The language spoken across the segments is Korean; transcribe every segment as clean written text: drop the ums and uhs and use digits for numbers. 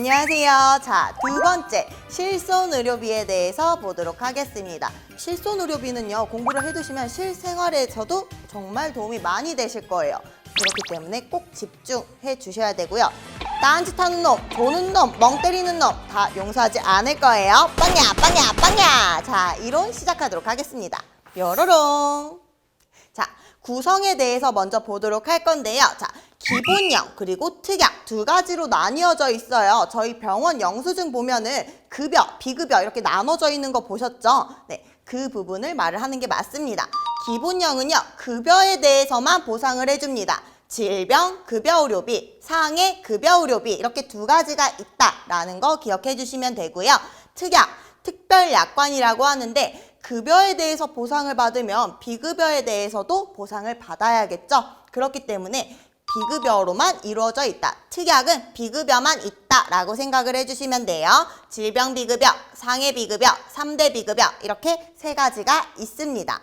안녕하세요. 자, 두 번째 실손의료비에 대해서 보도록 하겠습니다. 실손의료비는요, 공부를 해두시면 실생활에서도 정말 도움이 많이 되실 거예요. 그렇기 때문에 꼭 집중해 주셔야 되고요. 딴짓 하는 놈, 조는 놈, 멍 때리는 놈 다 용서하지 않을 거예요. 빵야, 빵야, 빵야. 자, 이론 시작하도록 하겠습니다. 뾰로롱. 자, 구성에 대해서 먼저 보도록 할 건데요. 자, 기본형 그리고 특약 두 가지로 나뉘어져 있어요. 저희 병원 영수증 보면은 급여, 비급여 이렇게 나눠져 있는 거 보셨죠? 네, 그 부분을 말을 하는 게 맞습니다. 기본형은요, 급여에 대해서만 보상을 해줍니다. 질병, 급여의료비, 상해, 급여의료비 이렇게 두 가지가 있다라는 거 기억해 주시면 되고요. 특약, 특별약관이라고 하는데 급여에 대해서 보상을 받으면 비급여에 대해서도 보상을 받아야겠죠. 그렇기 때문에 비급여로만 이루어져 있다. 특약은 비급여만 있다라고 생각을 해주시면 돼요. 질병 비급여, 상해 비급여, 3대 비급여 이렇게 세 가지가 있습니다.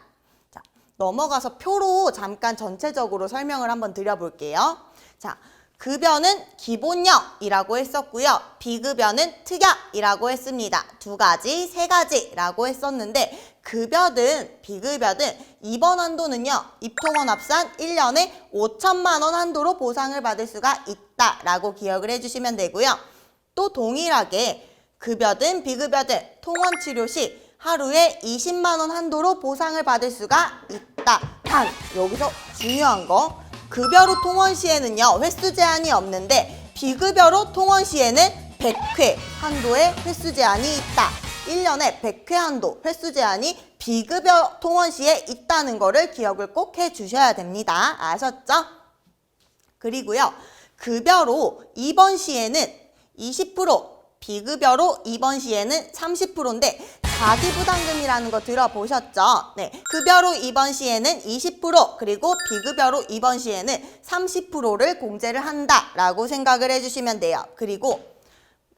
자, 넘어가서 표로 잠깐 전체적으로 설명을 한번 드려볼게요. 자, 급여는 기본형이라고 했었고요. 비급여는 특약이라고 했습니다. 두 가지, 세 가지라고 했었는데 급여든 비급여든 이번 한도는요. 입통원 합산 1년에 5천만 원 한도로 보상을 받을 수가 있다라고 기억을 해주시면 되고요. 또 동일하게 급여든 비급여든 통원 치료 시 하루에 20만 원 한도로 보상을 받을 수가 있다. 단 여기서 중요한 거 급여로 통원 시에는요. 횟수 제한이 없는데 비급여로 통원 시에는 100회 한도의 횟수 제한이 있다. 1년에 100회 한도 횟수 제한이 비급여 통원 시에 있다는 거를 기억을 꼭 해주셔야 됩니다. 아셨죠? 그리고요. 급여로 입원 시에는 20%, 비급여로 입원 시에는 30%인데 자기부담금이라는 거 들어보셨죠? 네, 급여로 입원 시에는 20% 그리고 비급여로 입원 시에는 30%를 공제를 한다라고 생각을 해주시면 돼요. 그리고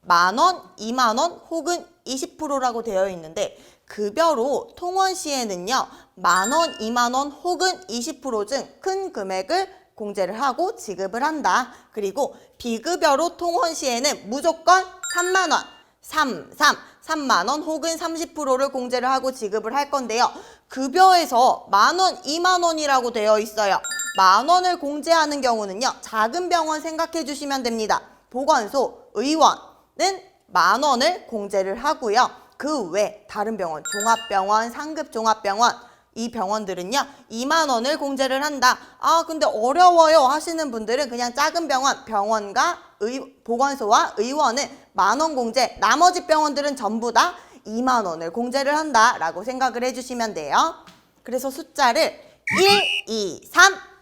10,000원, 20,000원 혹은 20%라고 되어 있는데 급여로 통원 시에는요. 10,000원, 20,000원 혹은 20% 중 큰 금액을 공제를 하고 지급을 한다. 그리고 비급여로 통원 시에는 무조건 3만 원, 3만 원 혹은 30%를 공제를 하고 지급을 할 건데요. 급여에서 10,000원, 20,000원이라고 되어 있어요. 10,000원을 공제하는 경우는요. 작은 병원 생각해 주시면 됩니다. 보건소, 의원은 10,000원을 공제를 하고요. 그 외 다른 병원, 종합병원, 상급 종합병원 이 병원들은요 2만 원을 공제를 한다. 아 근데 어려워요 하시는 분들은 그냥 작은 병원, 병원과 보건소와 의원은 10,000원 공제, 나머지 병원들은 전부 다 2만 원을 공제를 한다라고 생각을 해주시면 돼요. 그래서 숫자를 1, 2,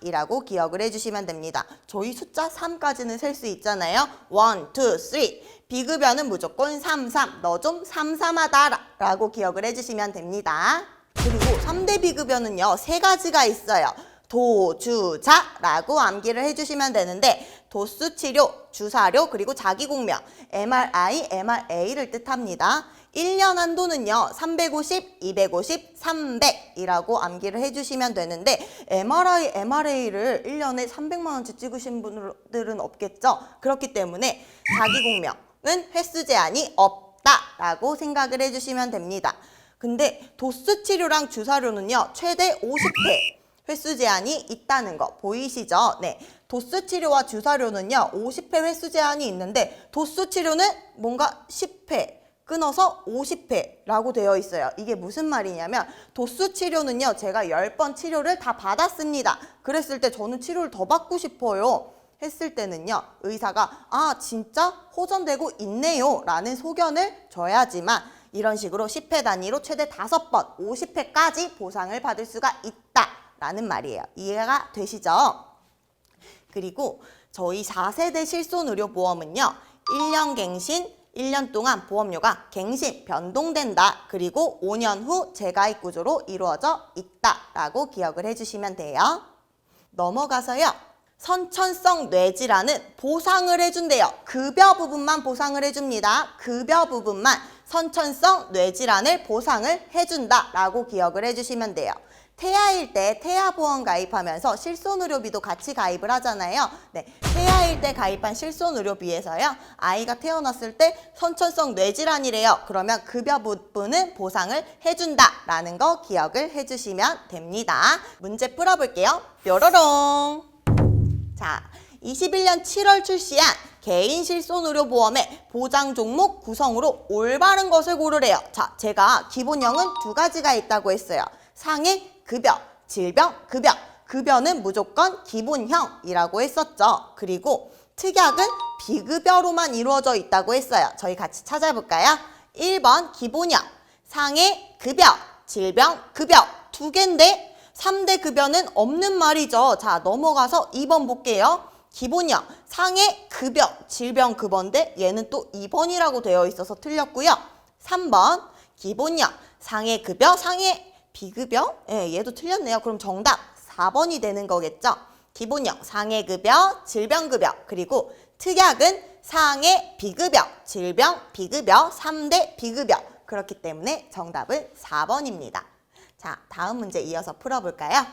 3이라고 기억을 해주시면 됩니다. 저희 숫자 3까지는 셀 수 있잖아요. 1, 2, 3. 비급여는 무조건 3, 3. 너 좀 삼삼하다 라고 기억을 해주시면 됩니다. 그리고 3대 비급여는요. 세 가지가 있어요. 도주자라고 암기를 해주시면 되는데 도수 치료, 주사료, 그리고 자기공명, MRI, MRA를 뜻합니다. 1년 한도는요. 350, 250, 300이라고 암기를 해주시면 되는데 MRI, MRA를 1년에 300만 원치 찍으신 분들은 없겠죠. 그렇기 때문에 자기공명은 횟수 제한이 없다라고 생각을 해주시면 됩니다. 근데 도수 치료랑 주사료는요. 최대 50회 횟수 제한이 있다는 거 보이시죠? 네, 도수 치료와 주사료는요. 50회 횟수 제한이 있는데 도수 치료는 뭔가 10회 끊어서 50회라고 되어 있어요. 이게 무슨 말이냐면 도수 치료는요. 제가 10번 치료를 다 받았습니다. 그랬을 때 저는 치료를 더 받고 싶어요. 했을 때는요. 의사가 아 진짜 호전되고 있네요 라는 소견을 줘야지만 이런 식으로 10회 단위로 최대 5번 50회까지 보상을 받을 수가 있다라는 말이에요. 이해가 되시죠? 그리고 저희 4세대 실손의료보험은요. 1년 갱신, 1년 동안 보험료가 갱신, 변동된다. 그리고 5년 후 재가입 구조로 이루어져 있다라고 기억을 해주시면 돼요. 넘어가서요. 선천성 뇌질환은 보상을 해준대요. 급여 부분만 보상을 해줍니다. 급여 부분만 선천성 뇌질환을 보상을 해준다라고 기억을 해주시면 돼요. 태아일 때 태아보험 가입하면서 실손의료비도 같이 가입을 하잖아요. 네, 태아일 때 가입한 실손의료비에서요. 아이가 태어났을 때 선천성 뇌질환이래요. 그러면 급여 부분은 보상을 해준다라는 거 기억을 해주시면 됩니다. 문제 풀어볼게요. 뾰로롱. 자, 21년 7월 출시한 개인 실손의료보험의 보장 종목 구성으로 올바른 것을 고르래요. 자, 제가 기본형은 두 가지가 있다고 했어요. 상해 급여, 질병 급여. 급여는 무조건 기본형이라고 했었죠. 그리고 특약은 비급여로만 이루어져 있다고 했어요. 저희 같이 찾아볼까요? 1번 기본형, 상해 급여, 질병 급여 두 개인데 3대 급여는 없는 말이죠. 자, 넘어가서 2번 볼게요. 기본형, 상해 급여, 질병 급여인데 얘는 또 2번이라고 되어 있어서 틀렸고요. 3번 기본형, 상해 급여, 상해 비급여? 예, 얘도 틀렸네요. 그럼 정답 4번이 되는 거겠죠. 기본형, 상해 급여, 질병 급여, 그리고 특약은 상해 비급여, 질병 비급여, 3대 비급여. 그렇기 때문에 정답은 4번입니다. 자, 다음 문제 이어서 풀어볼까요?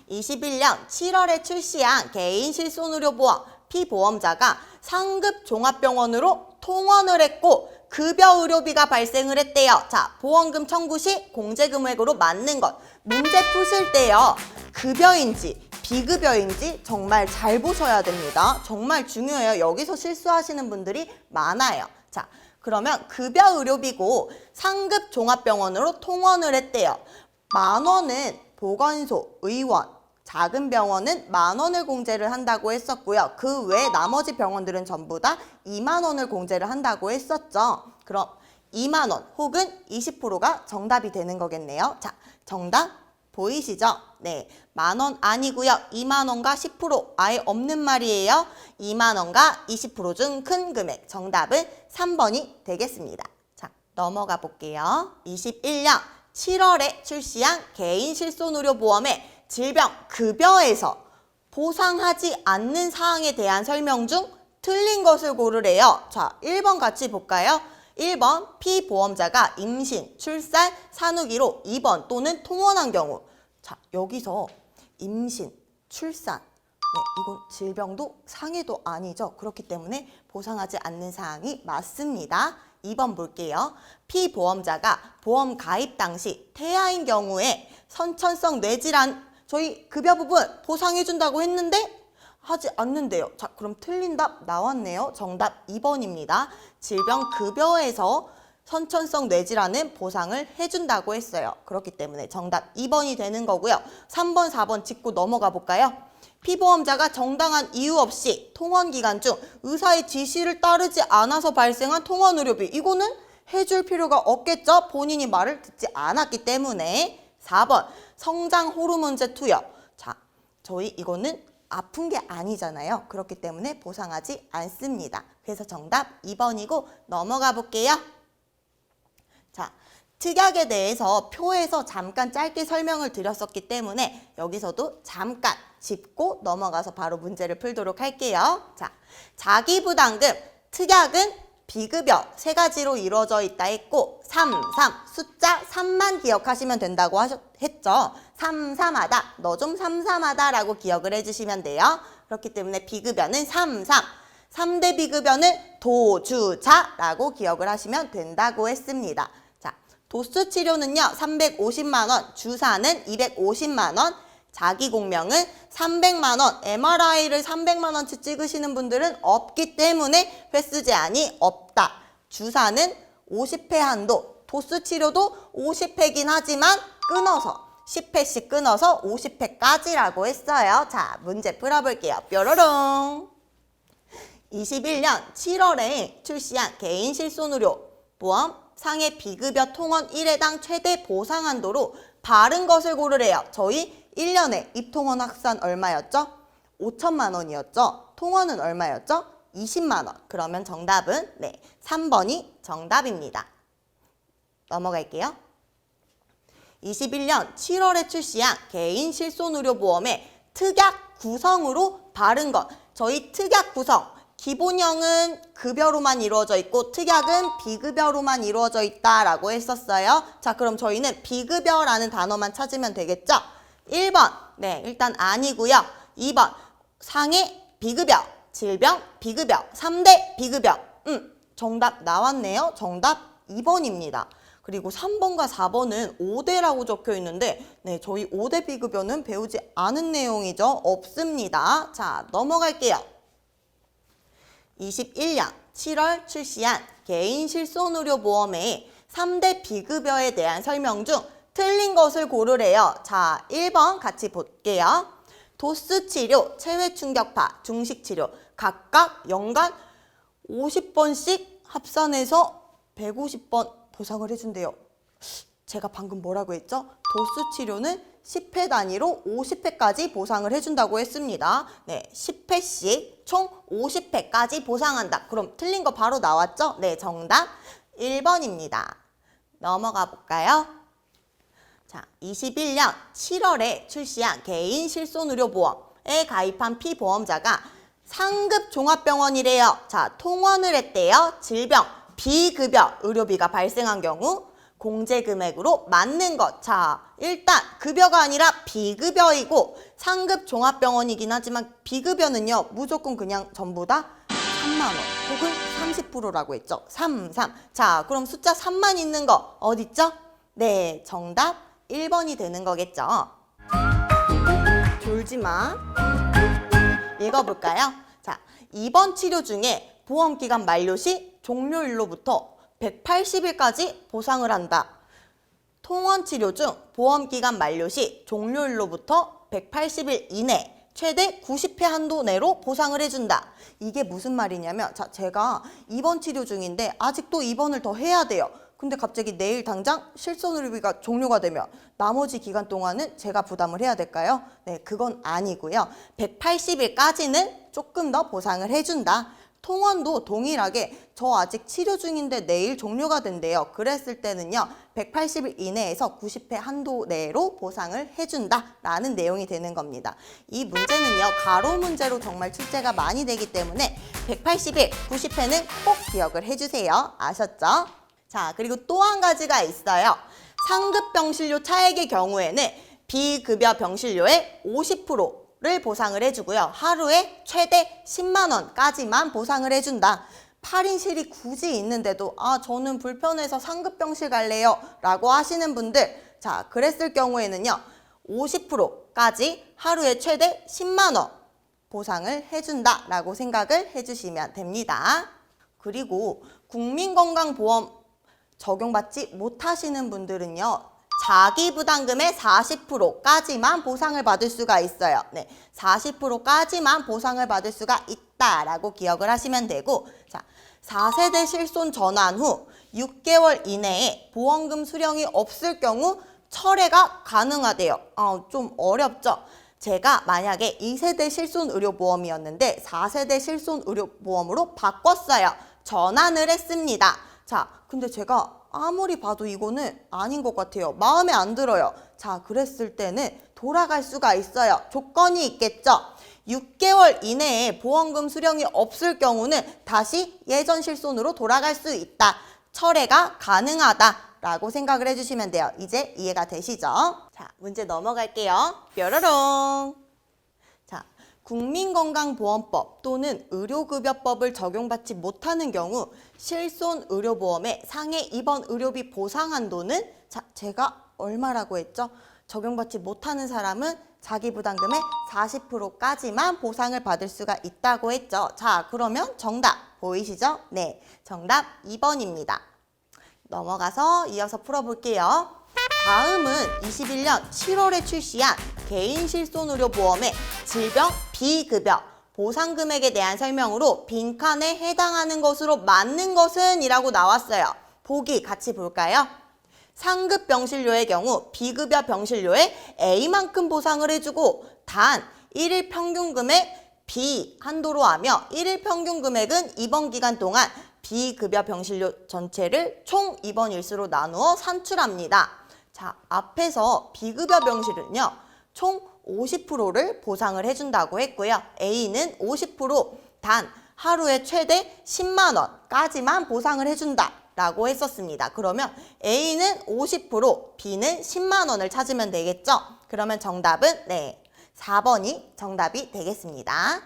21년 7월에 출시한 개인 실손의료보험 피보험자가 상급 종합병원으로 통원을 했고 급여 의료비가 발생을 했대요. 자, 보험금 청구 시 공제금액으로 맞는 것. 문제 푸실 때요. 급여인지 비급여인지 정말 잘 보셔야 됩니다. 정말 중요해요. 여기서 실수하시는 분들이 많아요. 자, 그러면 급여 의료비고 상급 종합병원으로 통원을 했대요. 10,000원은 보건소, 의원, 작은 병원은 10,000원을 공제를 한다고 했었고요. 그 외 나머지 병원들은 전부 다 20,000원을 공제를 한다고 했었죠. 그럼 20,000원 혹은 20%가 정답이 되는 거겠네요. 자, 정답 보이시죠? 네, 10,000원 아니고요. 20,000원과 10% 아예 없는 말이에요. 20,000원과 20% 중 큰 금액. 정답은 3번이 되겠습니다. 자, 넘어가 볼게요. 21년 7월에 출시한 개인 실손의료보험의 질병 급여에서 보상하지 않는 사항에 대한 설명 중 틀린 것을 고르래요. 자, 1번 같이 볼까요? 1번 피보험자가 임신, 출산, 산후기로 입원 또는 통원한 경우. 자, 여기서 임신, 출산, 네, 이건 질병도 상해도 아니죠. 그렇기 때문에 보상하지 않는 사항이 맞습니다. 2번 볼게요. 피보험자가 보험 가입 당시 태아인 경우에 선천성 뇌질환 저희 급여 부분 보상해준다고 했는데 하지 않는데요. 자, 그럼 틀린 답 나왔네요. 정답 2번입니다. 질병 급여에서 선천성 뇌질환은 보상을 해준다고 했어요. 그렇기 때문에 정답 2번이 되는 거고요. 3번, 4번 짚고 넘어가 볼까요? 피보험자가 정당한 이유 없이 통원 기간 중 의사의 지시를 따르지 않아서 발생한 통원 의료비. 이거는 해줄 필요가 없겠죠? 본인이 말을 듣지 않았기 때문에. 4번 성장 호르몬제 투여. 자, 저희 이거는 아픈 게 아니잖아요. 그렇기 때문에 보상하지 않습니다. 그래서 정답 2번이고 넘어가 볼게요. 자, 특약에 대해서 표에서 잠깐 짧게 설명을 드렸었기 때문에 여기서도 잠깐 짚고 넘어가서 바로 문제를 풀도록 할게요. 자, 자기부담금, 특약은 비급여 세 가지로 이루어져 있다 했고 3 숫자 3만 기억하시면 된다고 했죠. 3하다, 너 좀 3하다 라고 기억을 해주시면 돼요. 그렇기 때문에 비급여는 3대 비급여는 도주자라고 기억을 하시면 된다고 했습니다. 자, 도수 치료는요 350만 원, 주사는 250만 원, 자기 공명은 300만 원, MRI를 300만 원치 찍으시는 분들은 없기 때문에 횟수 제한이 없다. 주사는 50회 한도, 도수 치료도 50회긴 하지만 끊어서 10회씩 끊어서 50회까지라고 했어요. 자, 문제 풀어볼게요. 뾰로롱. 21년 7월에 출시한 개인 실손의료 보험 상해 비급여 통원 1회당 최대 보상 한도로 바른 것을 고르래요. 저희 1년에 입통원 확산 얼마였죠? 5천만 원이었죠? 통원은 얼마였죠? 20만 원. 그러면 정답은 네, 3번이 정답입니다. 넘어갈게요. 21년 7월에 출시한 개인 실손의료보험의 특약 구성으로 바른 것. 저희 특약 구성, 기본형은 급여로만 이루어져 있고 특약은 비급여로만 이루어져 있다라고 했었어요. 자, 그럼 저희는 비급여라는 단어만 찾으면 되겠죠? 1번. 네, 일단 아니고요. 2번. 상해 비급여, 질병 비급여, 3대 비급여. 정답 나왔네요. 정답 2번입니다. 그리고 3번과 4번은 5대라고 적혀 있는데 네, 저희 5대 비급여는 배우지 않은 내용이죠. 없습니다. 자, 넘어갈게요. 21년 7월 출시한 개인 실손의료보험의 3대 비급여에 대한 설명 중 틀린 것을 고르래요. 자, 1번 같이 볼게요. 도수 치료, 체외 충격파, 중식 치료 각각 연간 50번씩 합산해서 150번 보상을 해준대요. 제가 방금 뭐라고 했죠? 도수 치료는 10회 단위로 50회까지 보상을 해준다고 했습니다. 네, 10회씩 총 50회까지 보상한다. 그럼 틀린 거 바로 나왔죠? 네, 정답 1번입니다. 넘어가 볼까요? 자, 21년 7월에 출시한 개인 실손의료보험에 가입한 피보험자가 상급 종합병원이래요. 자, 통원을 했대요. 질병, 비급여 의료비가 발생한 경우 공제 금액으로 맞는 것. 자, 일단 급여가 아니라 비급여이고 상급 종합병원이긴 하지만 비급여는요. 무조건 그냥 전부 다 3만 원 혹은 30%라고 했죠. 33. 자, 그럼 숫자 3만 있는 거 어딨죠? 네, 정답 1번이 되는 거겠죠. 졸지 마. 읽어볼까요? 자, 이번 치료 중에 보험기간 만료 시 종료일로부터 180일까지 보상을 한다. 통원 치료 중 보험기간 만료 시 종료일로부터 180일 이내 최대 90회 한도 내로 보상을 해준다. 이게 무슨 말이냐면 자, 제가 입원 치료 중인데 아직도 입원을 더 해야 돼요. 근데 갑자기 내일 당장 실손의료비가 종료가 되면 나머지 기간 동안은 제가 부담을 해야 될까요? 네, 그건 아니고요. 180일까지는 조금 더 보상을 해준다. 통원도 동일하게 저 아직 치료 중인데 내일 종료가 된대요. 그랬을 때는요. 180일 이내에서 90회 한도 내로 보상을 해준다라는 내용이 되는 겁니다. 이 문제는요. 가로 문제로 정말 출제가 많이 되기 때문에 180일, 90회는 꼭 기억을 해주세요. 아셨죠? 자, 그리고 또 한 가지가 있어요. 상급 병실료 차액의 경우에는 비급여 병실료의 50%를 보상을 해주고요. 하루에 최대 10만 원까지만 보상을 해준다. 8인실이 굳이 있는데도 저는 불편해서 상급 병실 갈래요 라고 하시는 분들, 자, 그랬을 경우에는요. 50%까지 하루에 최대 10만 원 보상을 해준다 라고 생각을 해주시면 됩니다. 그리고 국민건강보험 적용받지 못하시는 분들은요. 자기 부담금의 40%까지만 보상을 받을 수가 있어요. 네, 40%까지만 보상을 받을 수가 있다라고 기억을 하시면 되고, 자, 4세대 실손 전환 후 6개월 이내에 보험금 수령이 없을 경우 철회가 가능하대요. 좀 어렵죠? 제가 만약에 2세대 실손의료보험이었는데 4세대 실손의료보험으로 바꿨어요. 전환을 했습니다. 자, 근데 제가 아무리 봐도 이거는 아닌 것 같아요. 마음에 안 들어요. 자, 그랬을 때는 돌아갈 수가 있어요. 조건이 있겠죠? 6개월 이내에 보험금 수령이 없을 경우는 다시 예전 실손으로 돌아갈 수 있다. 철회가 가능하다라고 생각을 해주시면 돼요. 이제 이해가 되시죠? 자, 문제 넘어갈게요. 뾰로롱. 국민건강보험법 또는 의료급여법을 적용받지 못하는 경우 실손의료보험의 상해 입원 의료비 보상 한도는 자, 제가 얼마라고 했죠? 적용받지 못하는 사람은 자기 부담금의 40%까지만 보상을 받을 수가 있다고 했죠. 자, 그러면 정답 보이시죠? 네, 정답 2번입니다. 넘어가서 이어서 풀어볼게요. 다음은 21년 7월에 출시한 개인 실손의료보험의 질병 비급여 보상금액에 대한 설명으로 빈칸에 해당하는 것으로 맞는 것은 이라고 나왔어요. 보기 같이 볼까요? 상급 병실료의 경우 비급여 병실료에 A만큼 보상을 해주고 단 1일 평균금액 B 한도로 하며 1일 평균금액은 입원 기간 동안 비급여 병실료 전체를 총 입원 일수로 나누어 산출합니다. 자, 앞에서 비급여 병실은요. 총 50%를 보상을 해준다고 했고요. A는 50% 단 하루에 최대 10만 원까지만 보상을 해준다. 라고 했었습니다. 그러면 A는 50%, B는 10만 원을 찾으면 되겠죠? 그러면 정답은 4번이 정답이 되겠습니다.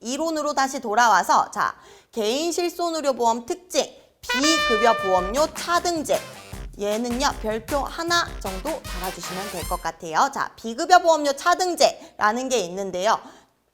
이론으로 다시 돌아와서 자, 개인 실손의료보험 특징, 비급여 보험료 차등제. 얘는요, 별표 하나 정도 달아주시면 될 것 같아요. 자, 비급여 보험료 차등제라는 게 있는데요.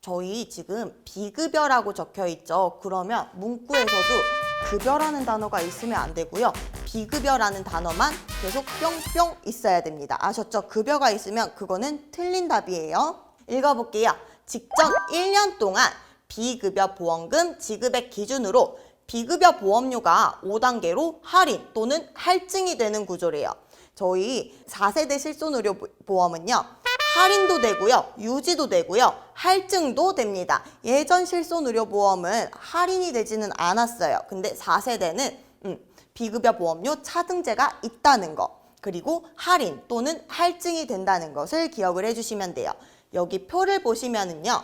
저희 지금 비급여라고 적혀 있죠. 그러면 문구에서도 급여라는 단어가 있으면 안 되고요. 비급여라는 단어만 계속 뿅뿅 있어야 됩니다. 아셨죠? 급여가 있으면 그거는 틀린 답이에요. 읽어볼게요. 직전 1년 동안 비급여 보험금 지급액 기준으로 비급여 보험료가 5단계로 할인 또는 할증이 되는 구조래요. 저희 4세대 실손의료보험은요. 할인도 되고요. 유지도 되고요. 할증도 됩니다. 예전 실손의료보험은 할인이 되지는 않았어요. 근데 4세대는 비급여 보험료 차등제가 있다는 거. 그리고 할인 또는 할증이 된다는 것을 기억을 해주시면 돼요. 여기 표를 보시면은요.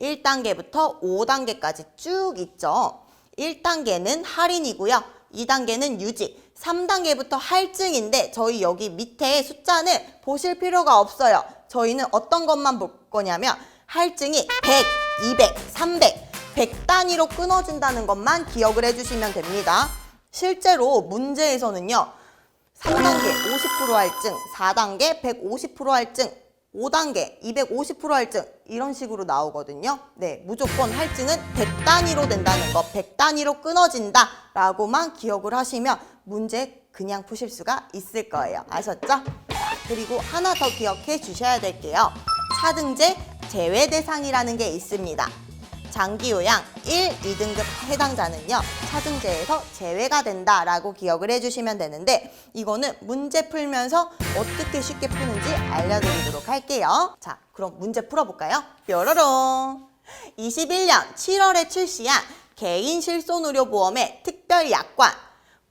1단계부터 5단계까지 쭉 있죠. 1단계는 할인이고요. 2단계는 유지, 3단계부터 할증인데 저희 여기 밑에 숫자는 보실 필요가 없어요. 저희는 어떤 것만 볼 거냐면 할증이 100, 200, 300, 100 단위로 끊어진다는 것만 기억을 해주시면 됩니다. 실제로 문제에서는요. 3단계 50% 할증, 4단계 150% 할증, 5단계 250% 할증 이런 식으로 나오거든요. 네, 무조건 할증은 100 단위로 된다는 거, 100 단위로 끊어진다 라고만 기억을 하시면 문제 그냥 푸실 수가 있을 거예요. 아셨죠? 자, 그리고 하나 더 기억해 주셔야 될게요. 차등제 제외 대상이라는 게 있습니다. 장기요양 1, 2등급 해당자는요. 차등제에서 제외가 된다라고 기억을 해주시면 되는데 이거는 문제 풀면서 어떻게 쉽게 푸는지 알려드리도록 할게요. 자, 그럼 문제 풀어볼까요? 뾰로롱! 21년 7월에 출시한 개인 실손의료보험의 특별약관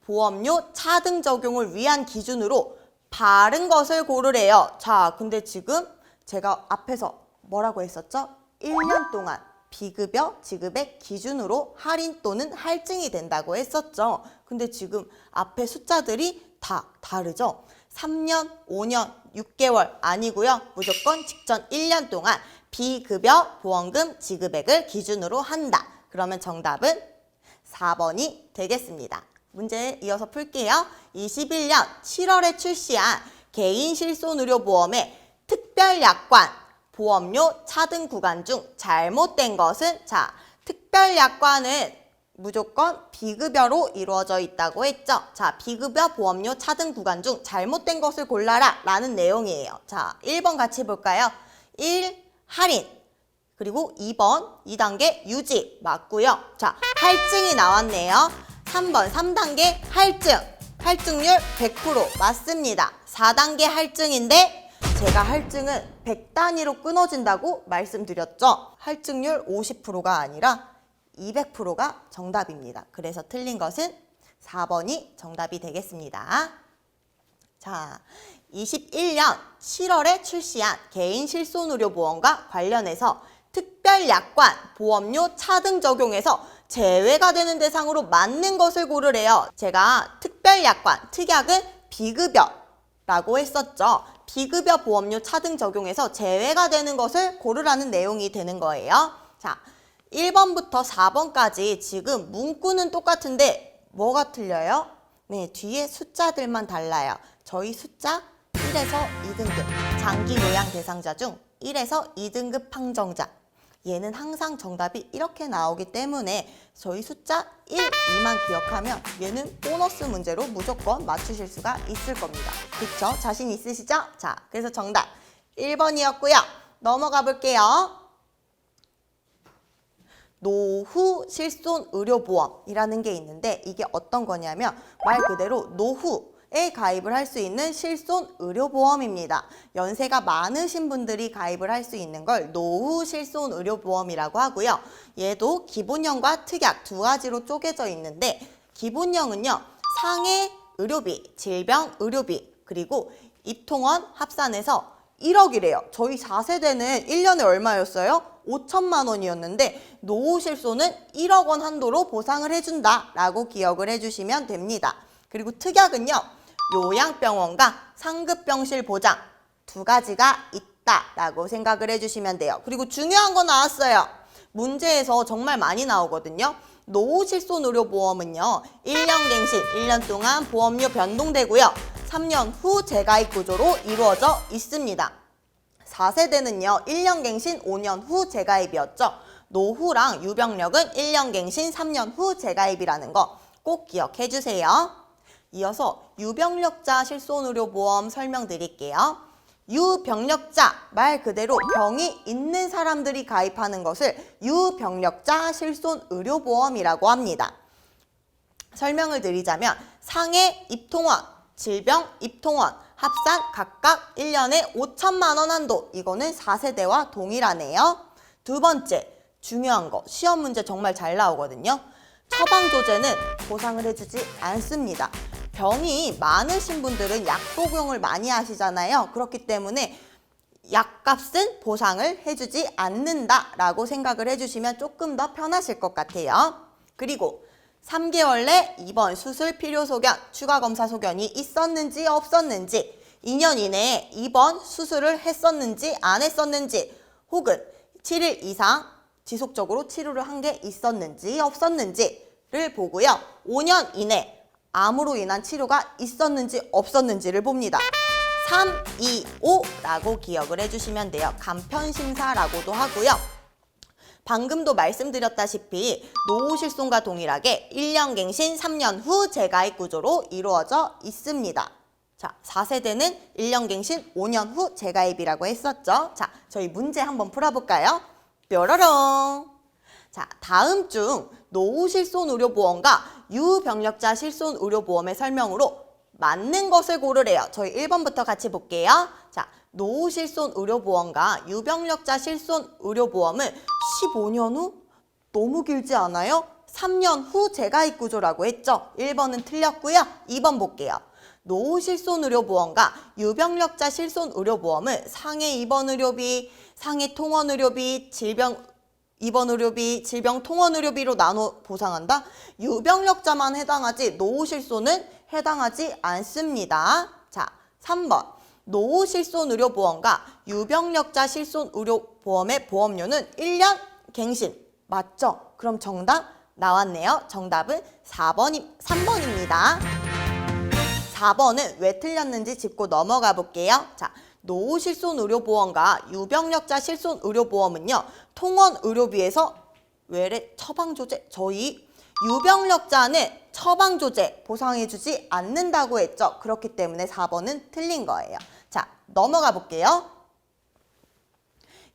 보험료 차등 적용을 위한 기준으로 바른 것을 고르래요. 자, 근데 지금 제가 앞에서 뭐라고 했었죠? 1년 동안 비급여 지급액 기준으로 할인 또는 할증이 된다고 했었죠. 근데 지금 앞에 숫자들이 다 다르죠. 3년, 5년, 6개월 아니고요. 무조건 직전 1년 동안 비급여 보험금 지급액을 기준으로 한다. 그러면 정답은 4번이 되겠습니다. 문제 이어서 풀게요. 21년 7월에 출시한 개인 실손의료보험의 특별약관 보험료 차등 구간 중 잘못된 것은 자, 특별약관은 무조건 비급여로 이루어져 있다고 했죠. 자, 비급여 보험료 차등 구간 중 잘못된 것을 골라라 라는 내용이에요. 자, 1번 같이 볼까요? 1. 할인 그리고 2번 2단계 유지 맞고요. 자, 할증이 나왔네요. 3번 3단계 할증 할증률 100% 맞습니다. 4단계 할증인데 제가 할증은 100 단위로 끊어진다고 말씀드렸죠. 할증률 50%가 아니라 200%가 정답입니다. 그래서 틀린 것은 4번이 정답이 되겠습니다. 자, 21년 7월에 출시한 개인 실손의료보험과 관련해서 특별약관 보험료 차등 적용에서 제외가 되는 대상으로 맞는 것을 고르래요. 제가 특별약관, 특약은 비급여라고 했었죠. 비급여 보험료 차등 적용에서 제외가 되는 것을 고르라는 내용이 되는 거예요. 자, 1번부터 4번까지 지금 문구는 똑같은데 뭐가 틀려요? 네, 뒤에 숫자들만 달라요. 저희 숫자 1에서 2등급 장기 요양 대상자 중 1에서 2등급 판정자 얘는 항상 정답이 이렇게 나오기 때문에 저희 숫자 1, 2만 기억하면 얘는 보너스 문제로 무조건 맞추실 수가 있을 겁니다. 그쵸? 자신 있으시죠? 자, 그래서 정답 1번이었고요. 넘어가 볼게요. 노후 실손의료보험이라는 게 있는데 이게 어떤 거냐면 말 그대로 노후에 가입을 할 수 있는 실손의료보험입니다. 연세가 많으신 분들이 가입을 할 수 있는 걸 노후 실손의료보험이라고 하고요. 얘도 기본형과 특약 두 가지로 쪼개져 있는데 기본형은요. 상해 의료비, 질병 의료비, 그리고 입통원 합산해서 1억이래요. 저희 4세대는 1년에 얼마였어요? 5천만 원이었는데 노후 실손은 1억 원 한도로 보상을 해준다라고 기억을 해주시면 됩니다. 그리고 특약은요. 요양병원과 상급병실 보장 두 가지가 있다라고 생각을 해주시면 돼요. 그리고 중요한 거 나왔어요. 문제에서 정말 많이 나오거든요. 노후실손의료보험은요. 1년 갱신, 1년 동안 보험료 변동되고요. 3년 후 재가입 구조로 이루어져 있습니다. 4세대는요. 1년 갱신, 5년 후 재가입이었죠. 노후랑 유병력은 1년 갱신, 3년 후 재가입이라는 거 꼭 기억해 주세요. 이어서 유병력자 실손의료보험 설명드릴게요. 유병력자, 말 그대로 병이 있는 사람들이 가입하는 것을 유병력자 실손의료보험이라고 합니다. 설명을 드리자면 상해 입통원, 질병 입통원, 합산 각각 1년에 5천만 원 한도, 이거는 4세대와 동일하네요. 두 번째, 중요한 거, 시험 문제 정말 잘 나오거든요. 처방조제는 보상을 해주지 않습니다. 병이 많으신 분들은 약 복용을 많이 하시잖아요. 그렇기 때문에 약값은 보상을 해주지 않는다라고 생각을 해주시면 조금 더 편하실 것 같아요. 그리고 3개월 내 입원, 수술, 필요 소견, 추가 검사 소견이 있었는지 없었는지, 2년 이내에 입원, 수술을 했었는지 안 했었는지, 혹은 7일 이상 지속적으로 치료를 한 게 있었는지 없었는지를 보고요. 5년 이내 암으로 인한 치료가 있었는지 없었는지를 봅니다. 3, 2, 5라고 기억을 해주시면 돼요. 간편심사라고도 하고요. 방금도 말씀드렸다시피 노후실손과 동일하게 1년 갱신, 3년 후 재가입 구조로 이루어져 있습니다. 자, 4세대는 1년 갱신, 5년 후 재가입이라고 했었죠. 자, 저희 문제 한번 풀어볼까요? 뾰로롱! 자, 다음 중 노후실손의료보험과 유병력자 실손의료보험의 설명으로 맞는 것을 고르래요. 저희 1번부터 같이 볼게요. 자, 노후실손의료보험과 유병력자 실손의료보험은 15년 후? 너무 길지 않아요? 3년 후 재가입 구조라고 했죠. 1번은 틀렸고요. 2번 볼게요. 노후실손의료보험과 유병력자 실손의료보험은 상해 입원의료비, 상해 통원의료비, 질병 입원의료비, 질병 통원의료비로 나눠 보상한다? 유병력자만 해당하지 노후실손은 해당하지 않습니다. 자, 3번. 노후실손의료보험과 유병력자 실손의료보험의 보험료는 1년 갱신. 맞죠? 그럼 정답 나왔네요. 정답은 3번입니다. 4번은 왜 틀렸는지 짚고 넘어가 볼게요. 자, 노후실손의료보험과 유병력자 실손의료보험은요. 통원의료비에서 외래 처방조제, 저희 유병력자는 처방조제 보상해주지 않는다고 했죠. 그렇기 때문에 4번은 틀린 거예요. 자, 넘어가 볼게요.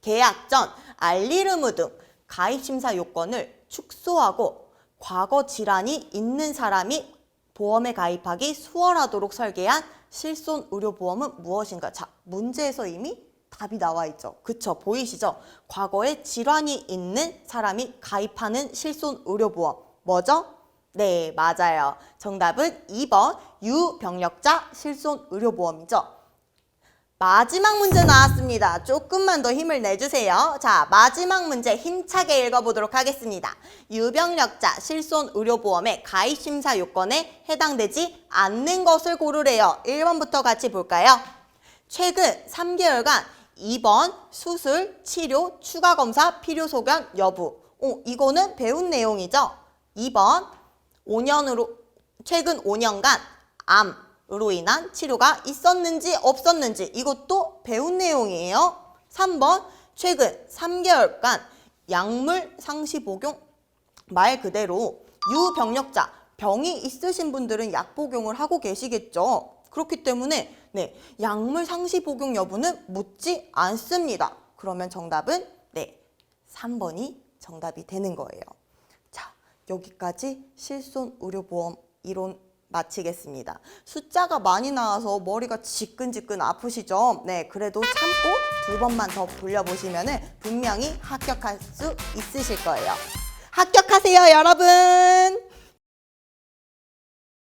계약 전 알리르무 등 가입심사 요건을 축소하고 과거 질환이 있는 사람이 보험에 가입하기 수월하도록 설계한 실손의료보험은 무엇인가? 자, 문제에서 이미 답이 나와 있죠. 그쵸? 보이시죠? 과거에 질환이 있는 사람이 가입하는 실손의료보험. 뭐죠? 네, 맞아요. 정답은 2번 유병력자 실손의료보험이죠. 마지막 문제 나왔습니다. 조금만 더 힘을 내주세요. 자, 마지막 문제 힘차게 읽어보도록 하겠습니다. 유병력자 실손의료보험의 가입심사 요건에 해당되지 않는 것을 고르래요. 1번부터 같이 볼까요? 최근 3개월간 입원, 수술, 치료, 추가 검사, 필요 소견 여부. 이거는 배운 내용이죠. 2번, 최근 5년간 암으로 인한 치료가 있었는지 없었는지, 이것도 배운 내용이에요. 3번, 최근 3개월간 약물 상시 복용. 말 그대로 유병력자, 병이 있으신 분들은 약 복용을 하고 계시겠죠. 그렇기 때문에 네, 약물 상시 복용 여부는 묻지 않습니다. 그러면 정답은 네, 3번이 정답이 되는 거예요. 자, 여기까지 실손의료보험 이론 마치겠습니다. 숫자가 많이 나와서 머리가 지끈지끈 아프시죠? 네, 그래도 참고 2번만 더 돌려보시면 분명히 합격할 수 있으실 거예요. 합격하세요, 여러분!